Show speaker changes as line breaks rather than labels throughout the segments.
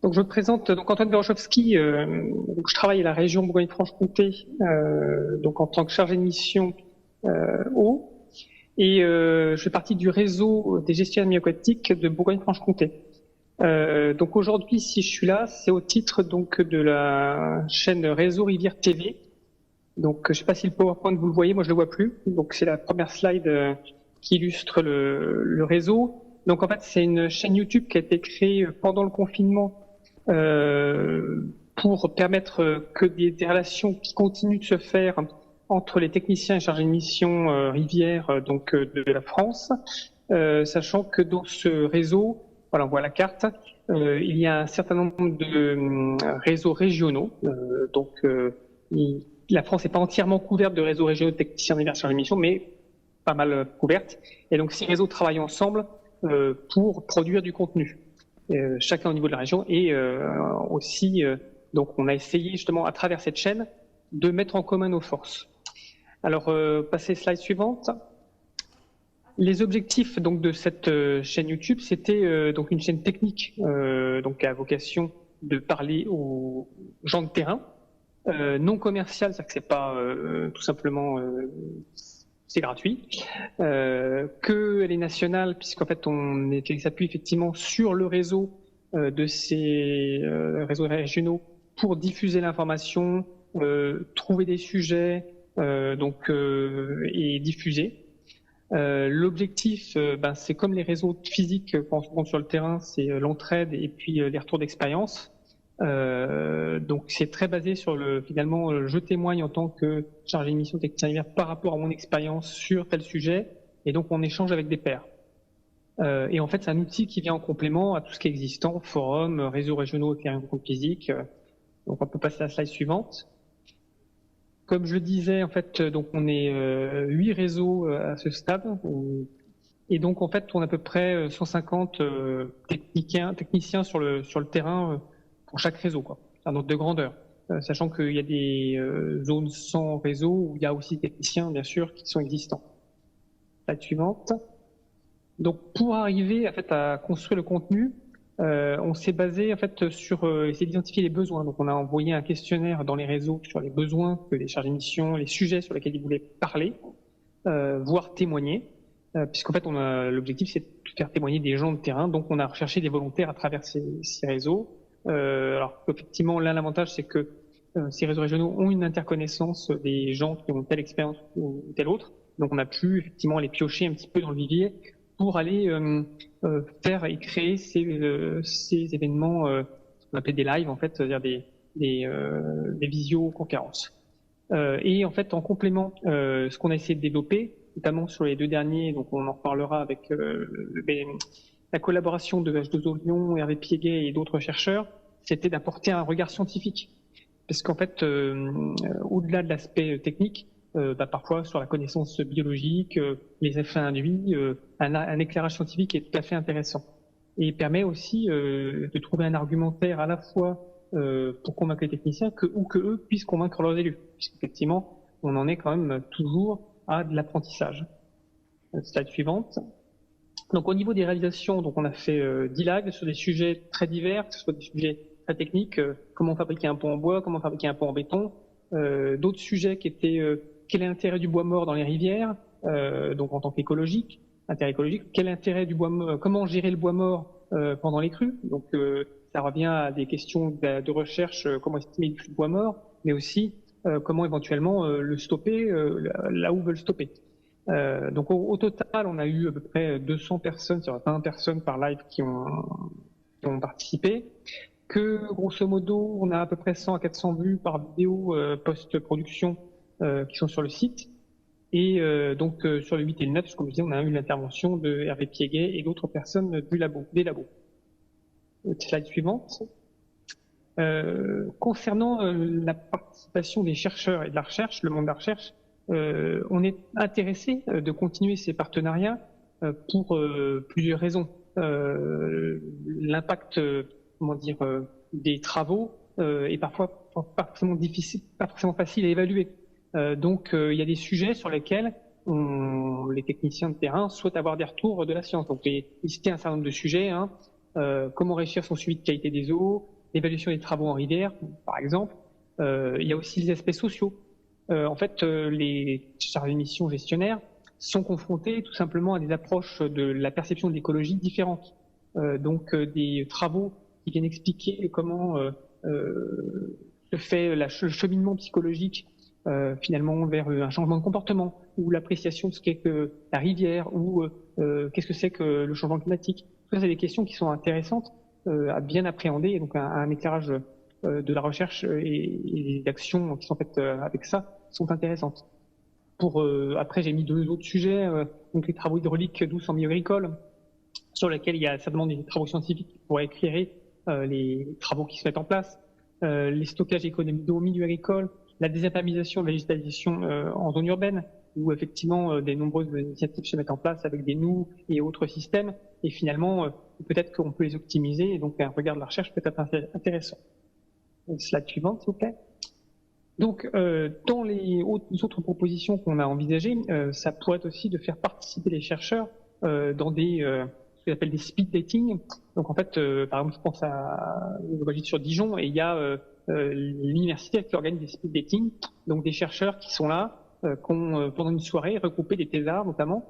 Donc je me présente, donc Antoine Berechowski, donc je travaille à la région Bourgogne-Franche-Comté, donc en tant que chargé de mission eau, et je fais partie du réseau des gestionnaires milieux-aquatiques de Bourgogne-Franche-Comté. Donc aujourd'hui, si je suis là, c'est au titre donc de la chaîne Réseau Rivière TV. Donc je sais pas si le PowerPoint vous le voyez, moi je le vois plus. Donc c'est la première slide qui illustre le réseau. Donc en fait, c'est une chaîne YouTube qui a été créée pendant le confinement pour permettre que des relations qui continuent de se faire entre les techniciens et chargés de mission rivière de la France, sachant que dans ce réseau, voilà, on voit la carte, il y a un certain nombre de réseaux régionaux. La France n'est pas entièrement couverte de réseaux régionaux de techniciens rivière chargés de mission, mais pas mal couverte. Et donc ces réseaux travaillent ensemble pour produire du contenu, chacun au niveau de la région, et aussi donc on a essayé justement à travers cette chaîne de mettre en commun nos forces. Alors passez slide suivante. Les objectifs donc de cette chaîne YouTube, c'était donc une chaîne technique donc à vocation de parler aux gens de terrain, non commercial, c'est-à-dire que c'est pas tout simplement c'est gratuit, qu'elle est nationale, puisqu'en fait on s'appuie effectivement sur le réseau de ces réseaux régionaux pour diffuser l'information, trouver des sujets et diffuser. L'objectif, c'est comme les réseaux physiques quand on se rend sur le terrain, c'est l'entraide et puis les retours d'expérience. Donc c'est très basé sur finalement, je témoigne en tant que chargé de mission technicien rivière par rapport à mon expérience sur tel sujet, et donc on échange avec des pairs. Et en fait, c'est un outil qui vient en complément à tout ce qui est existant, forums, réseaux régionaux et rencontres physiques. Donc on peut passer à la slide suivante. Comme je disais, en fait, donc on est 8 réseaux à ce stade. Et donc en fait, on a à peu près 150 techniciens sur le terrain pour chaque réseau, quoi, un ordre de grandeur, sachant qu'il y a des zones sans réseau où il y a aussi des techniciens, bien sûr, qui sont existants. La suivante. Donc, pour arriver en fait à construire le contenu, on s'est basé en fait sur essayer d'identifier les besoins. Donc, on a envoyé un questionnaire dans les réseaux sur les besoins que les chargés de mission, les sujets sur lesquels ils voulaient parler, voire témoigner, puisqu'en fait, l'objectif c'est de faire témoigner des gens de terrain. Donc, on a recherché des volontaires à travers ces réseaux. Alors effectivement, là l'avantage c'est que ces réseaux régionaux ont une interconnaissance des gens qui ont telle expérience ou telle autre, donc on a pu effectivement aller piocher un petit peu dans le vivier pour aller faire et créer ces événements qu'on appelait des lives en fait, c'est-à-dire des visioconférences. Et en fait en complément, ce qu'on a essayé de développer, notamment sur les 2 derniers, donc on en reparlera avec la collaboration de H2O Lyon, Hervé Piéguet et d'autres chercheurs, c'était d'apporter un regard scientifique. Parce qu'en fait, au-delà de l'aspect technique, parfois sur la connaissance biologique, les effets induits, un éclairage scientifique est tout à fait intéressant. Et il permet aussi de trouver un argumentaire à la fois pour convaincre les techniciens ou que eux puissent convaincre leurs élus. Puisqu'effectivement, on en est quand même toujours à de l'apprentissage. Slide suivante. Donc au niveau des réalisations, donc on a fait 10 lives sur des sujets très divers, que ce soit des sujets très techniques, comment fabriquer un pont en bois, comment fabriquer un pont en béton, d'autres sujets qui étaient quel est l'intérêt du bois mort dans les rivières, donc en tant qu'écologique, intérêt écologique, quel est l'intérêt du bois mort, comment gérer le bois mort pendant les crues, donc ça revient à des questions de recherche, comment estimer le flux de bois mort, mais aussi comment éventuellement le stopper là où veut le stopper. Donc au total, on a eu à peu près 200 personnes, sur 20 personnes par live qui ont participé. Que grosso modo, on a à peu près 100 à 400 vues par vidéo post-production qui sont sur le site. Et sur le 8 et le 9, comme je disais, on a eu l'intervention de Hervé Piéguet et d'autres personnes des labos. Slide suivante. Concernant la participation des chercheurs et de la recherche, le monde de la recherche, on est intéressé de continuer ces partenariats pour plusieurs raisons. L'impact, des travaux est parfois pas forcément difficile, pas forcément facile à évaluer. Il y a des sujets sur lesquels les techniciens de terrain souhaitent avoir des retours de la science. Donc, j'ai listé un certain nombre de sujets. Comment réussir son suivi de qualité des eaux, l'évaluation des travaux en rivière, par exemple. Il y a aussi les aspects sociaux. En fait, les chargés de mission gestionnaires sont confrontés tout simplement à des approches de la perception de l'écologie différentes. Donc des travaux qui viennent expliquer comment se fait le cheminement psychologique finalement vers un changement de comportement ou l'appréciation de ce qu'est que la rivière ou qu'est-ce que c'est que le changement climatique. Tout ça, c'est des questions qui sont intéressantes à bien appréhender et donc un éclairage de la recherche et d'actions qui sont faites avec ça sont intéressantes. Après, j'ai mis 2 autres sujets, donc les travaux hydrauliques douces en milieu agricole, sur lesquels il y a certainement des travaux scientifiques qui pourraient éclairer les travaux qui se mettent en place, les stockages économiques d'eau au milieu agricole, la désertamisation de la végétalisation en zone urbaine, où effectivement des nombreuses initiatives se mettent en place avec des nous et autres systèmes, et finalement peut-être qu'on peut les optimiser, et donc un regard de la recherche peut être intéressant. Slide suivante, s'il vous plaît. Donc, dans les autres propositions qu'on a envisagées, ça pourrait être aussi de faire participer les chercheurs dans ce qu'on appelle des speed dating. Donc, en fait, par exemple, je pense à sur Dijon, et il y a l'université qui organise des speed dating, donc des chercheurs qui sont là, pendant une soirée, regroupés des thésards notamment,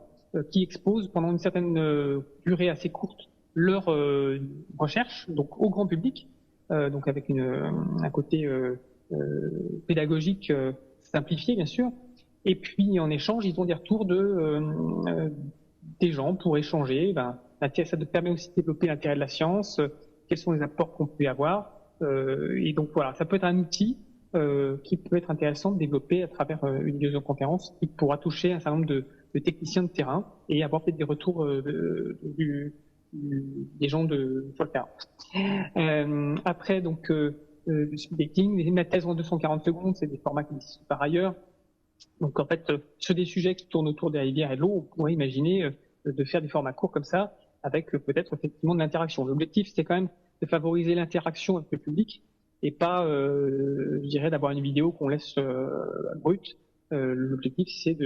qui exposent pendant une certaine durée assez courte leur recherche, donc au grand public, donc avec un côté pédagogique simplifié bien sûr, et puis en échange ils ont des retours des gens pour échanger. Ça permet aussi de développer l'intérêt de la science, quels sont les apports qu'on peut y avoir, et donc voilà, ça peut être un outil qui peut être intéressant de développer à travers une visioconférence qui pourra toucher un certain nombre de techniciens de terrain et avoir peut-être des retours des gens sur le terrain. Après donc du speed dating, la thèse en 240 secondes, c'est des formats qui existent par ailleurs. Donc en fait, sur des sujets qui tournent autour des rivières et de l'eau, on pourrait imaginer de faire des formats courts comme ça, avec peut-être effectivement de l'interaction. L'objectif, c'est quand même de favoriser l'interaction avec le public et pas, je dirais, d'avoir une vidéo qu'on laisse brute. L'objectif, c'est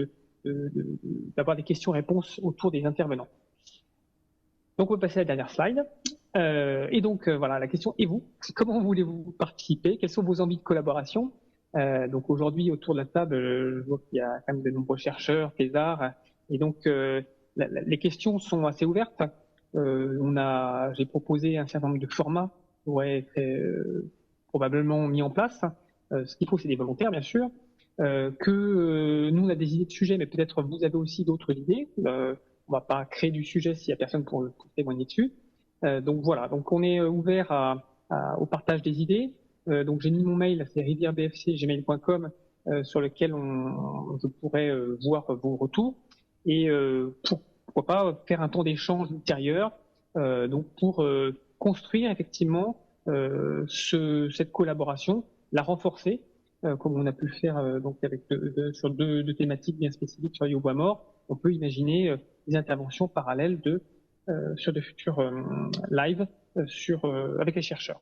d'avoir des questions-réponses autour des intervenants. Donc on va passer à la dernière slide. Et donc voilà, la question est vous. Comment voulez-vous participer? Quelles sont vos envies de collaboration? Donc aujourd'hui, autour de la table, je vois qu'il y a quand même de nombreux chercheurs, thésards, et donc les questions sont assez ouvertes. J'ai proposé un certain nombre de formats qui pourraient être probablement mis en place. Ce qu'il faut, c'est des volontaires, bien sûr. Nous, on a des idées de sujets, mais peut-être vous avez aussi d'autres idées. On va pas créer du sujet s'il y a personne pour témoigner dessus. Donc voilà, donc on est ouvert au partage des idées. Donc j'ai mis mon mail, c'est rivierebfc@gmail.com, sur lequel je pourrais voir vos retours et pourquoi pas faire un temps d'échange ultérieur, donc pour construire effectivement cette collaboration, la renforcer, comme on a pu le faire donc sur deux thématiques bien spécifiques sur les bois morts. On peut imaginer des interventions parallèles sur de futurs lives avec les chercheurs.